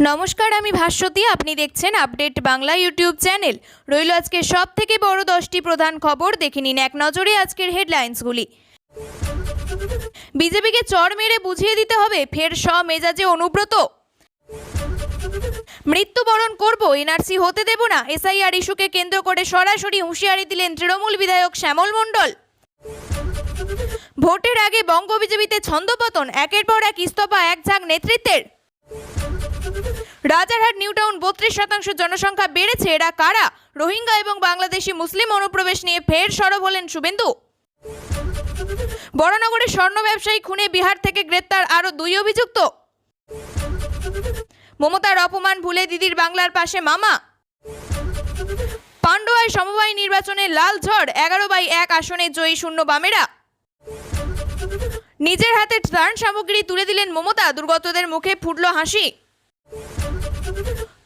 নমস্কার, আমি ভাস্বতী। আপনি দেখছেন আপডেট বাংলা ইউটিউব চ্যানেল। রইল আজকে সবথেকে বড় 10টি প্রধান খবর, দেখে নিন এক নজরে আজকের হেডলাইন্সগুলি। বিজেপিকে চড় মেরে বুঝিয়ে দিতে হবে, ফের মেজাজে অনুব্রত। মৃত্যুবরণ করব, এনআরসি হতে দেব না, এসআইআর ইস্যুকে কেন্দ্র করে সরাসরি হুঁশিয়ারি দিলেন তৃণমূল বিধায়ক শ্যামল মণ্ডল। ভোটের আগে বঙ্গ বিজেপিতে ছন্দপতন, একের পর এক ইস্তফা এক ঝাঁক নেতৃত্বের। রাজারহাট নিউটাউন 32% জনসংখ্যা বেড়েছে, এরা কারা? রোহিঙ্গা এবং বাংলাদেশি মুসলিম অনুপ্রবেশ নিয়ে ফের সরব হলেন শুভেন্দু। বড়নগরে স্বর্ণ ব্যবসায়ী খুনে বিহার থেকে গ্রেপ্তার আরো 2 অভিযুক্ত। মমতার অপমান ভুলে দিদির বাংলার পাশে মামা। পান্ডুয়ায় সমবায় নির্বাচনে লাল ঝড়, 11/1 আসনে জয়ী শূন্য বামেরা। নিজের হাতে ত্রাণ সামগ্রী তুলে দিলেন মমতা, দুর্গতদের মুখে ফুটল হাসি।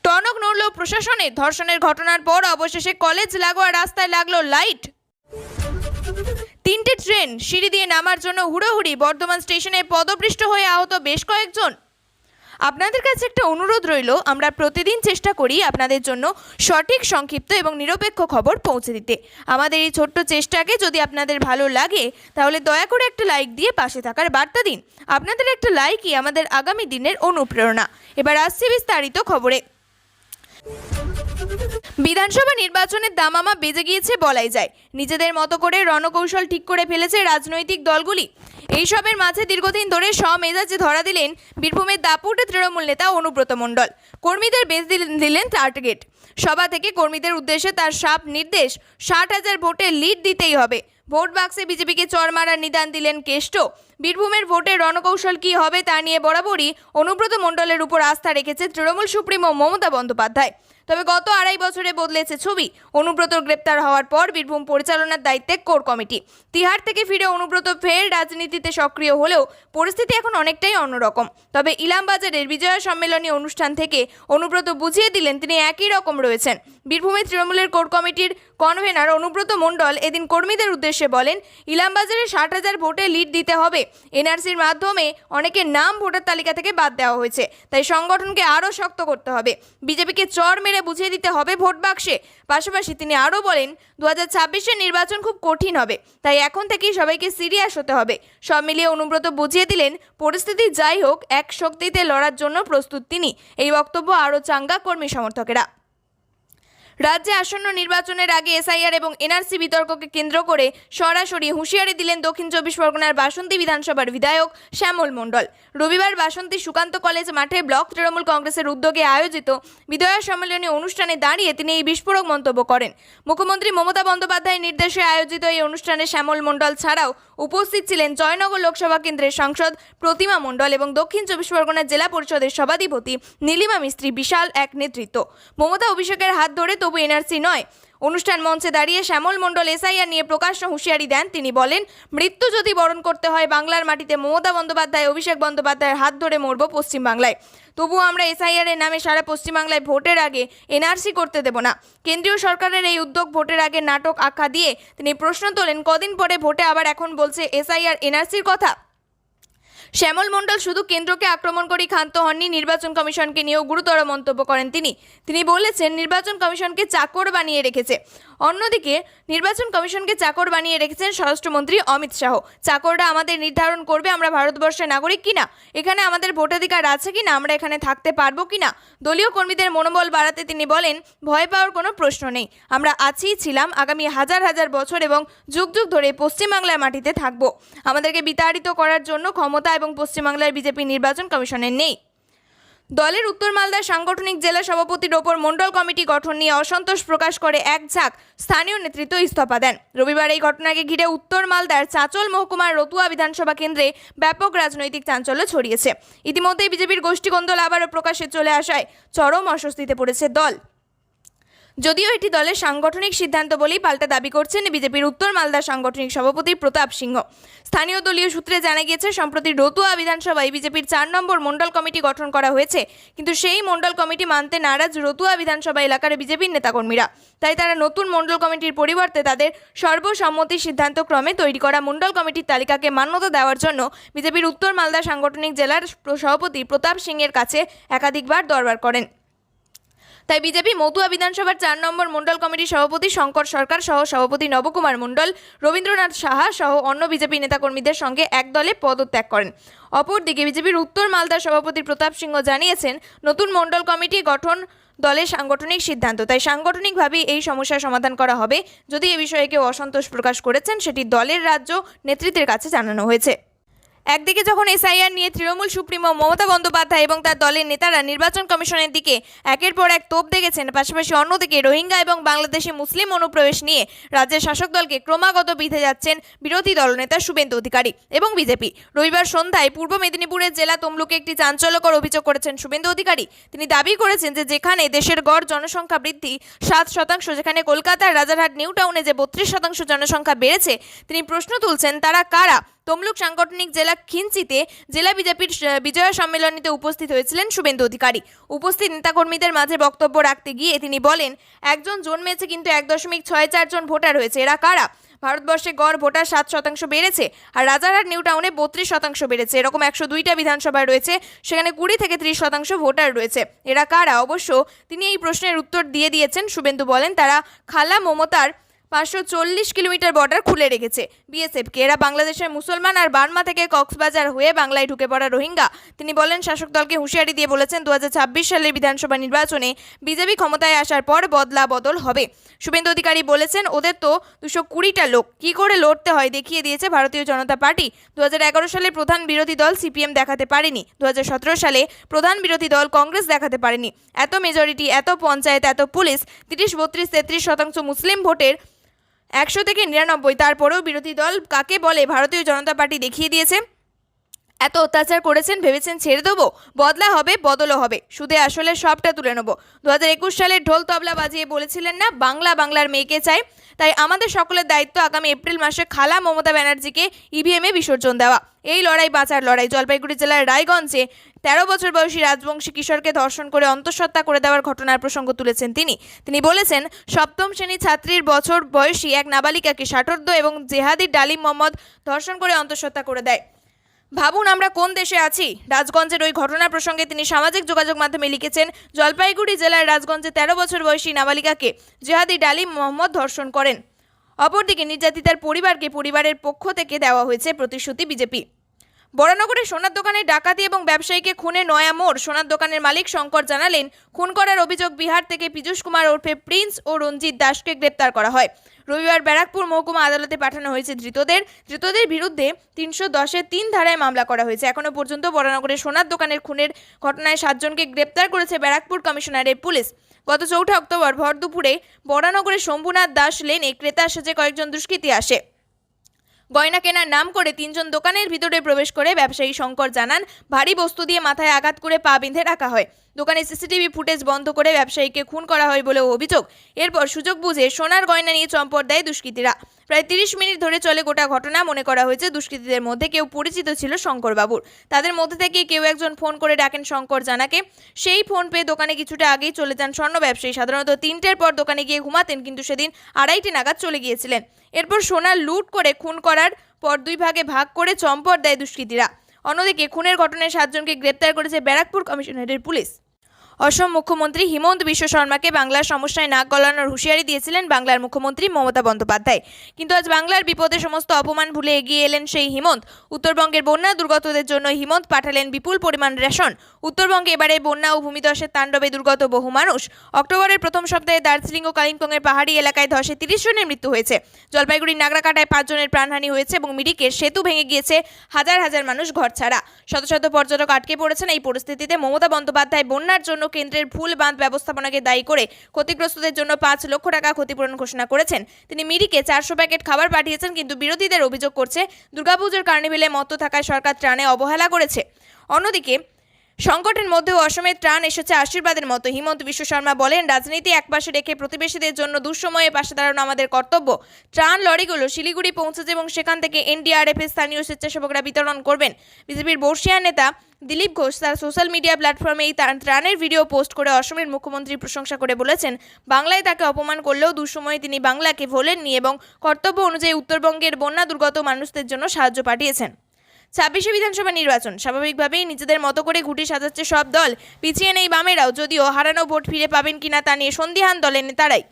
টনক নড়ল প্রশাসনে, ধর্ষণের ঘটনার পর অবশেষে কলেজ লাগোয়া রাস্তায় লাগলো লাইট। 3টে ট্রেন সিঁড়ি দিয়ে নামার জন্য হুড়োহুড়ি, বর্ধমান স্টেশনে পদপৃষ্ঠ হয়ে আহত বেশ কয়েকজন। আপনাদের কাছে একটা অনুরোধ রইল, আমরা প্রতিদিন চেষ্টা করি আপনাদের জন্য সঠিক, সংক্ষিপ্ত এবং নিরপেক্ষ খবর পৌঁছে দিতে। আমাদের এই ছোট্ট চেষ্টাকে যদি আপনাদের ভালো লাগে তাহলে দয়া করে একটা লাইক দিয়ে পাশে থাকার বার্তা দিন। আপনাদের একটা লাইকই আমাদের আগামী দিনের অনুপ্রেরণা। এবার আসছি বিস্তারিত খবরে। বিধানসভা নির্বাচনের দামামা বেজে গিয়েছে বলাই যায়। নিজেদের মতো করে রণকৌশল ঠিক করে ফেলেছে রাজনৈতিক দলগুলি। এইসবের মাঝে দীর্ঘদিন ধরে মেজাজে ধরা দিলেন বীরভূমের দাপুটে তৃণমূল নেতা অনুব্রত মণ্ডল। কর্মীদের বেশ দিলেন টার্গেট। সভা থেকে কর্মীদের উদ্দেশ্যে তার সাফ নির্দেশ, 60,000 ভোটে লিড দিতেই হবে। ভোট বাক্সে বিজেপিকে চড় মারার নিদান দিলেন কেষ্ট। বীরভূমের ভোটের রণকৌশল কি হবে তা নিয়ে বরাবরই অনুব্রত মণ্ডলের উপর আস্থা রেখেছে তৃণমূল সুপ্রিমো মমতা বন্দ্যোপাধ্যায়। তবে গত 2.5 বছরে বদলেছে ছবি। অনুব্রতর গ্রেপ্তার হওয়ার পর বীরভূম পরিচালনার দায়িত্বে কোর কমিটি। তিহার থেকে ফিরে অনুব্রত ফের রাজনীতিতে সক্রিয় হলেও পরিস্থিতি এখন অনেকটাই অন্যরকম। তবে ইলামবাজারের বিজয়া সম্মেলনী অনুষ্ঠান থেকে অনুব্রত বুঝিয়ে দিলেন তিনি একই রকম রয়েছেন। বীরভূমে তৃণমূলের কোর কমিটির কনভেনার অনুব্রত মণ্ডল এদিন কর্মীদের উদ্দেশ্যে বলেন, ইলামবাজারে 60,000 ভোটে লিড দিতে হবে। এনআরসির মাধ্যমে অনেকের নাম ভোটার তালিকা থেকে বাদ দেওয়া হয়েছে, তাই সংগঠনকে আরও শক্ত করতে হবে। বিজেপিকে চড় মেরে বুঝিয়ে দিতে হবে ভোট বাক্সে। পাশাপাশি তিনি আরও বলেন, 2026-এর নির্বাচন খুব কঠিন হবে, তাই এখন থেকেই সবাইকে সিরিয়াস হতে হবে। সব মিলিয়ে অনুব্রত বুঝিয়ে দিলেন, পরিস্থিতি যাই হোক এক শক্তিতে লড়ার জন্য প্রস্তুত তিনি। এই বক্তব্য আরও চাঙ্গা কর্মী সমর্থকেরা। রাজ্যে আসন্ন নির্বাচনের আগে এসআইআর এবং এনআরসি বিতর্ককে কেন্দ্র করে সরাসরি হুঁশিয়ারি দিলেন দক্ষিণ 24 পরগনার বাসন্তী বিধানসভার বিধায়ক শ্যামল মণ্ডল। রবিবার বাসন্তী সুকান্ত কলেজ মাঠে ব্লক তৃণমূল কংগ্রেসের উদ্যোগে আয়োজিত বিজয়া সম্মেলনী অনুষ্ঠানে দাঁড়িয়ে তিনি এই বিস্ফোরক মন্তব্য করেন। মুখ্যমন্ত্রী মমতা বন্দ্যোপাধ্যায়ের নির্দেশে আয়োজিত এই অনুষ্ঠানে শ্যামল মণ্ডল ছাড়াও উপস্থিত ছিলেন জয়নগর লোকসভা কেন্দ্রের সাংসদ প্রতিমা মণ্ডল এবং দক্ষিণ 24 পরগনার জেলা পরিষদের সভাধিপতি নীলিমা মিস্ত্রি। বিশাল এক নেতৃত্ব। মমতা অভিষেকের হাত ধরে তবু এনআরসি নয়। অনুষ্ঠান মঞ্চে দাঁড়িয়ে শ্যামল মণ্ডল এসআইআর নিয়ে প্রকাশ্য হুঁশিয়ারি দেন। তিনি বলেন, মৃত্যু যদি বরণ করতে হয় বাংলার মাটিতে মমতা বন্দ্যোপাধ্যায়, অভিষেক বন্দ্যোপাধ্যায়ের হাত ধরে মরব পশ্চিমবাংলায়। তবুও আমরা এসআইআর এর নামে সারা পশ্চিমবাংলায় ভোটের আগে এনআরসি করতে দেব না। কেন্দ্রীয় সরকারের এই উদ্যোগ ভোটের আগে নাটক আখ্যা দিয়ে তিনি প্রশ্ন তোলেন, কদিন পরে ভোটে আবার এখন বলছে এসআইআর এনআরসির কথা। শ্যামল মণ্ডল শুধু কেন্দ্রকে আক্রমণ করেই ক্ষান্ত হননি, নির্বাচন কমিশনকে নিয়েও গুরুতর মন্তব্য করেন তিনি বলেছেন, নির্বাচন কমিশনকে চাকর বানিয়ে রেখেছে। অন্যদিকে নির্বাচন কমিশনকে চাকর বানিয়ে রেখেছেন স্বরাষ্ট্রমন্ত্রী অমিত শাহ। চাকররা আমাদের নির্ধারণ করবে আমরা ভারতবর্ষের নাগরিক কিনা, এখানে আমাদের ভোটাধিকার আছে কিনা, আমরা এখানে থাকতে পারবো কিনা। দলীয় কর্মীদের মনোবল বাড়াতে তিনি বলেন, ভয় পাওয়ার কোনো প্রশ্ন নেই, আমরা আছিই, ছিলাম, আগামী হাজার হাজার বছর এবং যুগ যুগ ধরে পশ্চিমবাংলার মাটিতে থাকবো। আমাদেরকে বিতাড়িত করার জন্য ক্ষমতা এবং পশ্চিমবাংলার বিজেপি নির্বাচন কমিশনের নেই। দলের উত্তর মালদার সাংগঠনিক জেলা সভাপতির ওপর মণ্ডল কমিটি গঠন নিয়ে অসন্তোষ প্রকাশ করে এক ঝাঁক স্থানীয় নেতৃত্ব ইস্তফা দেন। রবিবার এই ঘটনাকে ঘিরে উত্তর মালদার চাঁচল মহকুমার রতুয়া বিধানসভা কেন্দ্রে ব্যাপক রাজনৈতিক চাঞ্চল্য ছড়িয়েছে। ইতিমধ্যেই বিজেপির গোষ্ঠীকন্দল আবারও প্রকাশ্যে চলে আসায় চরম অস্বস্তিতে পড়েছে দল। যদিও এটি দলের সাংগঠনিক সিদ্ধান্ত বলেই পাল্টা দাবি করছেন বিজেপির উত্তর মালদা সাংগঠনিক সভাপতি প্রতাপ সিংহ। স্থানীয় দলীয় সূত্রে জানা গিয়েছে, সম্প্রতি রতুয়া বিধানসভায় বিজেপির 4 নম্বর মণ্ডল কমিটি গঠন করা হয়েছে, কিন্তু সেই মণ্ডল কমিটি মানতে নারাজ রতুয়া বিধানসভা এলাকার বিজেপির নেতাকর্মীরা। তাই তারা নতুন মণ্ডল কমিটির পরিবর্তে তাদের সর্বসম্মতি সিদ্ধান্ত ক্রমে তৈরি করা মণ্ডল কমিটির তালিকাকে মান্যতা দেওয়ার জন্য বিজেপির উত্তর মালদা সাংগঠনিক জেলার সভাপতি প্রতাপ সিংহের কাছে একাধিকবার দরবার করেন। তাই বিজেপি মতুয়া বিধানসভার 4 নম্বর মণ্ডল কমিটির সভাপতি শঙ্কর সরকার সহ সভাপতি নবকুমার মণ্ডল, রবীন্দ্রনাথ সাহা সহ অন্য বিজেপি নেতাকর্মীদের সঙ্গে একদলে পদত্যাগ করেন। অপরদিকে বিজেপির উত্তর মালদার সভাপতি প্রতাপ সিংহ জানিয়েছেন, নতুন মণ্ডল কমিটি গঠন দলের সাংগঠনিক সিদ্ধান্ত, তাই সাংগঠনিকভাবেই এই সমস্যার সমাধান করা হবে। যদি এ বিষয়ে কেউ অসন্তোষ প্রকাশ করেছেন, সেটি দলের রাজ্য নেতৃত্বের কাছে জানানো হয়েছে। একদিকে যখন এসআইআর নিয়ে তৃণমূল সুপ্রিমো মমতা বন্দ্যোপাধ্যায় এবং তার দলের নেতারা নির্বাচন কমিশনের দিকে একের পর এক তোপ দেখেছেন, পাশাপাশি অন্যদিকে রোহিঙ্গা এবং বাংলাদেশি মুসলিম অনুপ্রবেশ নিয়ে রাজ্যের শাসক দলকে ক্রমাগত বিঁধে যাচ্ছেন বিরোধী দলনেতা শুভেন্দু অধিকারী এবং বিজেপি। রবিবার সন্ধ্যায় পূর্ব মেদিনীপুরের জেলা তমলুকে একটি চাঞ্চল্যকর অভিযোগ করেছেন শুভেন্দু অধিকারী। তিনি দাবি করেছেন যে যেখানে দেশের গড় জনসংখ্যা বৃদ্ধি 7%, যেখানে কলকাতার রাজারহাট নিউ টাউনে যে 32% জনসংখ্যা বেড়েছে, তিনি প্রশ্ন তুলছেন তারা কারা। তমলুক সাংগঠনিক জেলা খিঞ্চিতে জেলা বিজেপির বিজয়া সম্মেলনীতে উপস্থিত হয়েছিলেন শুভেন্দু অধিকারী। উপস্থিত নেতাকর্মীদের মাঝে বক্তব্য রাখতে গিয়ে তিনি বলেন, একজন জন্মেছে কিন্তু 1.64 জন ভোটার হয়েছে, এরা কারা? ভারতবর্ষে গড় ভোটার 7% বেড়েছে, আর রাজারহাট নিউ টাউনে 32% বেড়েছে। এরকম 102টা বিধানসভায় রয়েছে, সেখানে 20 থেকে 30% ভোটার রয়েছে, এরা কারা? অবশ্য তিনি এই প্রশ্নের উত্তর দিয়ে দিয়েছেন। শুভেন্দু বলেন, তারা খালা মমতার 540 কিলোমিটার বর্ডার খুলে রেখেছে বিএসএফকে। এরা বাংলাদেশের মুসলমান আর বার্মা থেকে কক্সবাজার হয়ে বাংলায় ঢুকে পড়া রোহিঙ্গা। তিনি বলেন, শাসক দলকে হুঁশিয়ারি দিয়ে বলেছেন 2026 সালের বিধানসভা নির্বাচনে বিজেপি ক্ষমতায় আসার পর বদলা বদল হবে। শুভেন্দু অধিকারী বলেছেন, ওদের তো 220টা লোক, কি করে লড়তে হয় দেখিয়ে দিয়েছে ভারতীয় জনতা পার্টি। 2011 সালে প্রধান বিরোধী দল সিপিএম দেখাতে পারেনি, 2017 সালে প্রধান বিরোধী দল কংগ্রেস দেখাতে পারেনি। এত মেজরিটি, এত পঞ্চায়েত, এত পুলিশ, 30, 32, 33% মুসলিম ভোটের 100 থেকে 99, তারপরেও বিরোধী দল কাকে বলে ভারতীয় জনতা পার্টি দেখিয়ে দিয়েছে। এত অত্যাচার করেছেন, ভেবেছেন ছেড়ে দেবো? বদলা হবে, বদলও হবে, সুদে আসলে সবটা তুলে নেব। 2021 সালে ঢোল তবলা বাজিয়ে বলেছিলেন না, বাংলা বাংলার মেয়েকে চাই। তাই আমাদের সকলের দায়িত্ব আগামী এপ্রিল মাসে খালা মমতা ব্যানার্জিকে ইভিএমে বিসর্জন দেওয়া। এই লড়াই বাঁচার লড়াই। জলপাইগুড়ি জেলার রায়গঞ্জে 13 বছর বয়সী রাজবংশী কিশোরকে ধর্ষণ করে অন্তঃসত্ত্বা করে দেওয়ার ঘটনার প্রসঙ্গ তুলেছেন তিনি বলেছেন, 7ম শ্রেণী ছাত্রীর বছর বয়সী এক নাবালিকাকে ষাটোর্ধ্ব এবং জেহাদি ডালিম মোহাম্মদ ধর্ষণ করে অন্তঃসত্ত্বা করে দেয়। ভাবুন আমরা কোন দেশে আছি। রাজগঞ্জের ওই ঘটনার প্রসঙ্গে তিনি সামাজিক যোগাযোগ মাধ্যমে লিখেছেন, জলপাইগুড়ি জেলার রাজগঞ্জে 13 বছর বয়সী নাবালিকাকে জেহাদি ডালিম মোহাম্মদ ধর্ষণ করেন। অপরদিকে নির্যাতিতার পরিবারকে পরিবারের পক্ষ থেকে দেওয়া হয়েছে প্রতিশ্রুতি বিজেপি। বরানগরে সোনার দোকানে ডাকাতি এবং ব্যবসায়ীকে খুনে নয়া মোড়। সোনার দোকানের মালিক শঙ্কর জানালেন, খুন করার অভিযোগ বিহার থেকে পীযূষ কুমার ওরফে প্রিন্স ও রঞ্জিত দাসকে গ্রেপ্তার করা হয়। রবিবার ব্যারাকপুর মহকুমা আদালতে পাঠানো হয়েছে ধৃতদের বিরুদ্ধে 310-এর 3 ধারায় মামলা করা হয়েছে। এখনো পর্যন্ত বরানগরে সোনার দোকানের খুনের ঘটনায় 7 জনকে গ্রেপ্তার করেছে ব্যারাকপুর কমিশনারের পুলিশ। গত 4 অক্টোবর ভর দুপুরে বরানগরের শম্ভুনাথ দাস লেনে ক্রেতা সেজে কয়েকজন দুষ্কৃতী আসে। গয়না কেনার নাম করে 3 জন দোকানের ভিতরে প্রবেশ করে ব্যবসায়ী শঙ্কর জানান, ভারী বস্তু দিয়ে মাথায় আঘাত করে পা বেঁধে রাখা হয়। দোকানে সিসিটিভি ফুটেজ বন্ধ করে ব্যবসায়ীকে খুন করা হয় বলেও অভিযোগ। এরপর সুযোগ বুঝে সোনার গয়না নিয়ে চম্পট দেয় দুষ্কৃতীরা। প্রায় 30 মিনিট ধরে চলে গোটা ঘটনা। মনে করা হয়েছে দুষ্কৃতীদের মধ্যে কেউ পরিচিত ছিল শঙ্করবাবুর। তাদের মধ্যে থেকে কেউ একজন ফোন করে ডাকেন শঙ্কর জানাকে। সেই ফোন পেয়ে দোকানে কিছুটা আগেই চলে যান স্বর্ণ ব্যবসায়ী। সাধারণত 3টের পর দোকানে গিয়ে ঘুমাতেন, কিন্তু সেদিন 2:30 নাগাদ চলে গিয়েছিলেন। এরপর সোনা লুট করে খুন করার পর 2 ভাগে ভাগ করে চম্পট দেয় দুষ্কৃতীরা। অন্যদিকে খুনের ঘটনায় 7 জনকে গ্রেপ্তার করেছে ব্যারাকপুর কমিশনারের পুলিশ। অসম মুখ্যমন্ত্রী হিমন্ত বিশ্ব শর্মাকে বাংলার সমস্যায় নাক গলানোর হুঁশিয়ারি দিয়েছিলেন বাংলার মুখ্যমন্ত্রী মমতা বন্দ্যোপাধ্যায়। কিন্তু আজ বাংলার বিপদে সমস্ত অপমান ভুলে এগিয়ে এলেন সেই হিমন্ত। উত্তরবঙ্গের বন্যা দুর্গতদের জন্য হিমন্ত পাঠালেন বিপুল পরিমাণ রেশন। উত্তরবঙ্গে এবারে বন্যা ও ভূমিধসের তাণ্ডবে দুর্গত বহু মানুষ। অক্টোবরের প্রথম সপ্তাহে দার্জিলিং ও কালিম্পংয়ের পাহাড়ি এলাকায় ধসে 30 জনের মৃত্যু হয়েছে। জলপাইগুড়ির নাগরাকাটায় 5 জনের প্রাণহানি হয়েছে এবং মিরিকের সেতু ভেঙে গিয়েছে, হাজার হাজার মানুষ ঘরছাড়া। শত শত পর্যটক আটকে পড়েছেন। এই পরিস্থিতিতে মমতা বন্দ্যোপাধ্যায় বন্যার জন্য কেন্দ্রের ভুল বাঁধ ব্যবস্থাপনাকে দায়ী করে ক্ষতিগ্রস্তদের জন্য 5 লক্ষ টাকা ক্ষতিপূরণ ঘোষণা করেছেন। তিনি মিরিকে 400 প্যাকেট খাবার পাঠিয়েছেন, কিন্তু বিরোধীদের অভিযোগ করছে দুর্গাপুজোর কার্নিভেলে মত্ত থাকায় সরকার ত্রাণে অবহেলা করেছে। অন্যদিকে সংকটের মধ্যেও অসমের ত্রাণ এসেছে আশীর্বাদের মতো। হিমন্ত বিশ্ব শর্মা বলেন, রাজনীতি একপাশে রেখে প্রতিবেশীদের জন্য দুঃসময়ে পাশে দাঁড়ানো আমাদের কর্তব্য। ত্রাণ লরিগুলো শিলিগুড়ি পৌঁছেছে এবং সেখান থেকে এনডিআরএফ এর স্থানীয় স্বেচ্ছাসেবকরা বিতরণ করবেন। বিজেপির বর্ষিয়ান নেতা দিলীপ ঘোষ তার সোশ্যাল মিডিয়া প্ল্যাটফর্মে এই ত্রাণের ভিডিও পোস্ট করে অসমের মুখ্যমন্ত্রীর প্রশংসা করে বলেছেন, বাংলায় তাকে অপমান করলেও দুঃসময়ে তিনি বাংলাকে ভোলেননি এবং কর্তব্য অনুযায়ী উত্তরবঙ্গের বন্যা দুর্গত মানুষদের জন্য সাহায্য পাঠিয়েছেন। 26শে বিধানসভা নির্বাচন, স্বাভাবিকভাবেই নিজেদের মতো করে ঘুঁটি সাজাচ্ছে সব দল। পিছিয়ে নেই বামেরাও, যদিও হারানো ভোট ফিরে পাবেন কিনা তা নিয়ে সন্দিহান দলের নেতারাই।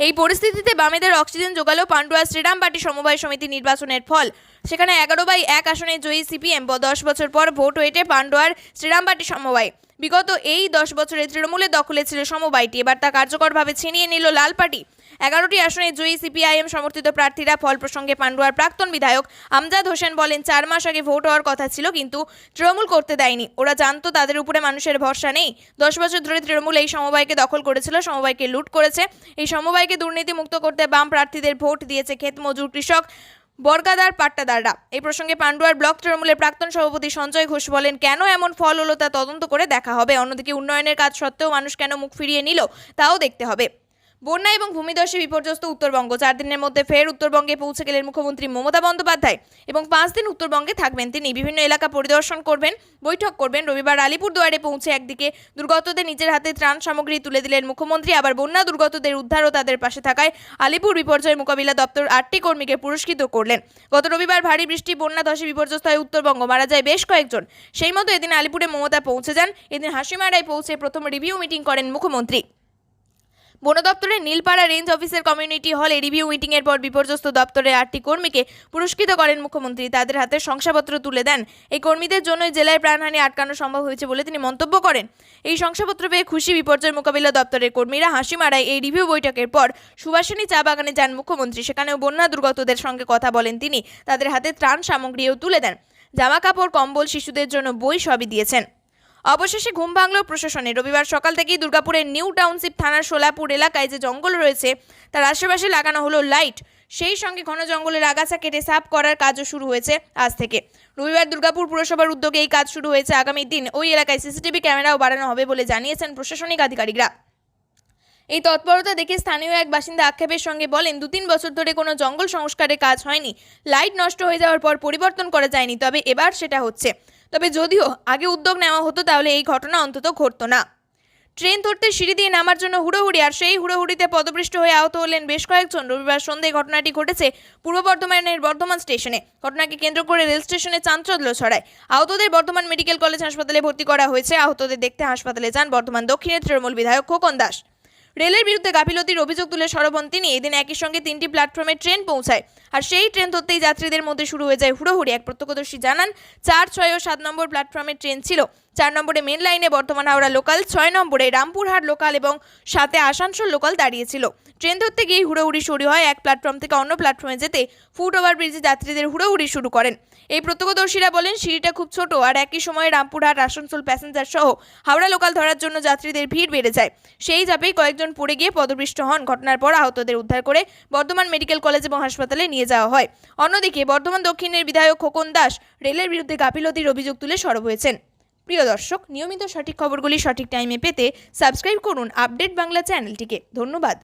এই পরিস্থিতিতে বামেদের অক্সিজেন জোগালো পান্ডুয়া শ্রীরামবাটি সমবায় সমিতি নির্বাচনের ফল। সেখানে 11/1 আসনে জয়ী সিপিএম 10 বছর পর ভোট ওঠে পান্ডুয়ার শ্রীরামবাটি সমবায়। বিগত এই 10 বছরে তৃণমূলের দখলে ছিল সমবায়টি, এবার তা কার্যকরভাবে ছিনিয়ে নিল লাল পার্টি। 11টি আসনে জয়ী সিপিআইএম সমর্থিত প্রার্থীরা। ফল প্রসঙ্গে পান্ডুয়ার প্রাক্তন বিধায়ক আমজাদ হোসেন বলেন, 4 মাস আগে ভোট হওয়ার কথা ছিল, কিন্তু তৃণমূল করতে দেয়নি। ওরা জানতো তাদের উপরে মানুষের ভরসা নেই। 10 বছর ধরে তৃণমূল এই সমবায়কে দখল করেছিল, সমবায়কে লুট করেছে। এই সমবায়কে দুর্নীতি মুক্ত করতে বাম প্রার্থীদের ভোট দিয়েছে ক্ষেত মজুর, কৃষক, বর্গাদার, পাট্টাদাররা। এই প্রসঙ্গে পান্ডুয়ার ব্লক তৃণমূলের প্রাক্তন সভাপতি সঞ্জয় ঘোষ বলেন, কেন এমন ফল হলো তা তদন্ত করে দেখা হবে। অন্যদিকে উন্নয়নের কাজ সত্ত্বেও মানুষ কেন মুখ ফিরিয়ে নিল তাও দেখতে হবে। বন্যা এবং ভূমিধসে বিপর্যস্ত উত্তরবঙ্গ। 4 দিনের মধ্যে ফের উত্তরবঙ্গে পৌঁছে গেলেন মুখ্যমন্ত্রী মমতা বন্দ্যোপাধ্যায় এবং 5 দিন উত্তরবঙ্গে থাকবেন তিনি। বিভিন্ন এলাকা পরিদর্শন করবেন, বৈঠক করবেন। রবিবার আলিপুরদুয়ারে পৌঁছে একদিকে দুর্গতদের নিজের হাতে ত্রাণ সামগ্রী তুলে দিলেন মুখ্যমন্ত্রী, আবার বন্যা দুর্গতদের উদ্ধার ও তাদের পাশে থাকায় আলিপুর বিপর্যয় মোকাবিলা দপ্তর 8টি কর্মীকে পুরস্কৃত করলেন। গত রবিবার ভারী বৃষ্টি বন্যা ধসে বিপর্যস্ত হয় উত্তরবঙ্গ, মারা যায় বেশ কয়েকজন। সেই মতো এদিন আলিপুরে মমতা পৌঁছে যান। এদিন হাসিমারায় পৌঁছে প্রথম রিভিউ মিটিং করেন মুখ্যমন্ত্রী। বন দপ্তরের নীলপাড়া রেঞ্জ অফিসের কমিউনিটি হলে রিভিউ মিটিংয়ের পর বিপর্যস্ত দপ্তরের 8টি কর্মীকে পুরস্কৃত করেন মুখ্যমন্ত্রী। তাদের হাতে শংসাপত্র তুলে দেন। এই কর্মীদের জন্যই জেলায় প্রাণহানি আটকানো সম্ভব হয়েছে বলে তিনি মন্তব্য করেন। এই শংসাপত্র পেয়ে খুশি বিপর্যয় মোকাবিলা দপ্তরের কর্মীরা। হাসিমারায় এই রিভিউ বৈঠকের পর সুভাষিনী চা বাগানে যান মুখ্যমন্ত্রী। সেখানেও বন্যা দুর্গতদের সঙ্গে কথা বলেন তিনি। তাদের হাতে ত্রাণ সামগ্রীও তুলে দেন। জামা কাপড়, কম্বল, শিশুদের জন্য বই সবই দিয়েছেন। অবশেষে ঘুম ভাঙল প্রশাসনে। রবিবার সকাল থেকেই দুর্গাপুরের নিউ টাউনশিপ থানার সোলাপুর এলাকায় যে জঙ্গল রয়েছে তার আশেপাশে লাগানো হলো লাইট। সেই সঙ্গে ঘন জঙ্গলের আগাছা কেটে সাফ করার কাজও শুরু হয়েছে আজ থেকে। রবিবার দুর্গাপুর পুরসভার উদ্যোগে এই কাজ শুরু হয়েছে। আগামী দিন ওই এলাকায় সিসিটিভি ক্যামেরাও বাড়ানো হবে বলে জানিয়েছেন প্রশাসনিক আধিকারিকরা। এই তৎপরতা দেখে স্থানীয় এক বাসিন্দা আক্ষেপের সঙ্গে বলেন, 2-3 বছর ধরে কোনো জঙ্গল সংস্কারের কাজ হয়নি। লাইট নষ্ট হয়ে যাওয়ার পর পরিবর্তন করা যায়নি, তবে এবার সেটা হচ্ছে। তবে যদিও আগে উদ্যোগ নেওয়া হতো তাহলে এই ঘটনা অন্তত ঘটতো না। ট্রেন ধরতে সিঁড়ি দিয়ে নামার জন্য হুড়োহুড়ি, আর সেই হুড়োহুড়িতে পদপৃষ্ট হয়ে আহত হলেন বেশ কয়েকজন। রবিবার সন্ধ্যায় ঘটনাটি ঘটেছে পূর্ব বর্ধমানের বর্ধমান স্টেশনে। ঘটনাকে কেন্দ্র করে রেল স্টেশনে চাঞ্চল্য ছড়ায়। আহতদের বর্ধমান মেডিকেল কলেজ হাসপাতালে ভর্তি করা হয়েছে। আহতদের দেখতে হাসপাতালে যান বর্ধমান দক্ষিণের তৃণমূল বিধায়ক খোকন দাস। রেলের বিরুদ্ধে গাফিলতির অভিযোগ তুলে সরব হন তিনি। এদিন একই সঙ্গে 3টি প্ল্যাটফর্মে ট্রেন পৌঁছায়, আর সেই ট্রেন ধরতেই যাত্রীদের মধ্যে শুরু হয়ে যায় হুড়োহুড়ি। এক প্রত্যক্ষদর্শী জানান, 4, 6 ও 7 নম্বর প্ল্যাটফর্মে ট্রেন ছিল। 4 নম্বরে মেন লাইনে বর্ধমান হাওড়া লোকাল, 6 নম্বরে রামপুরহাট লোকাল এবং 7-এ আসানসোল লোকাল দাঁড়িয়েছিল। ট্রেন ধরতে গিয়ে হুড়োহুড়ি শুরু হয়। এক প্ল্যাটফর্ম থেকে অন্য প্ল্যাটফর্মে যেতে ফুট ওভারব্রিজে যাত্রীদের হুড়োহুড়ি শুরু করেন। এই প্রত্যক্ষদর্শীরা বলেন, সিঁড়িটা খুব ছোট, আর একই সময়ে রামপুরহাট, আসানসোল প্যাসেঞ্জার সহ হাওড়া লোকাল ধরার জন্য যাত্রীদের ভিড় বেড়ে যায়। সেই চাপেই কয়েকজন পড়ে গিয়ে পদপৃষ্ট হন। ঘটনার পর আহতদের উদ্ধার করে বর্ধমান মেডিকেল কলেজ এবং হাসপাতালে নিয়ে যাওয়া হয়। অন্যদিকে বর্ধমান দক্ষিণের বিধায়ক খোকন দাস রেলের বিরুদ্ধে গাফিলতির অভিযোগ তুলে সরব হয়েছেন। প্রিয় দর্শক, নিয়মিত সঠিক খবরগুলি সঠিক টাইমে পেতে সাবস্ক্রাইব করুন আপডেট বাংলা চ্যানেলটিকে। ধন্যবাদ।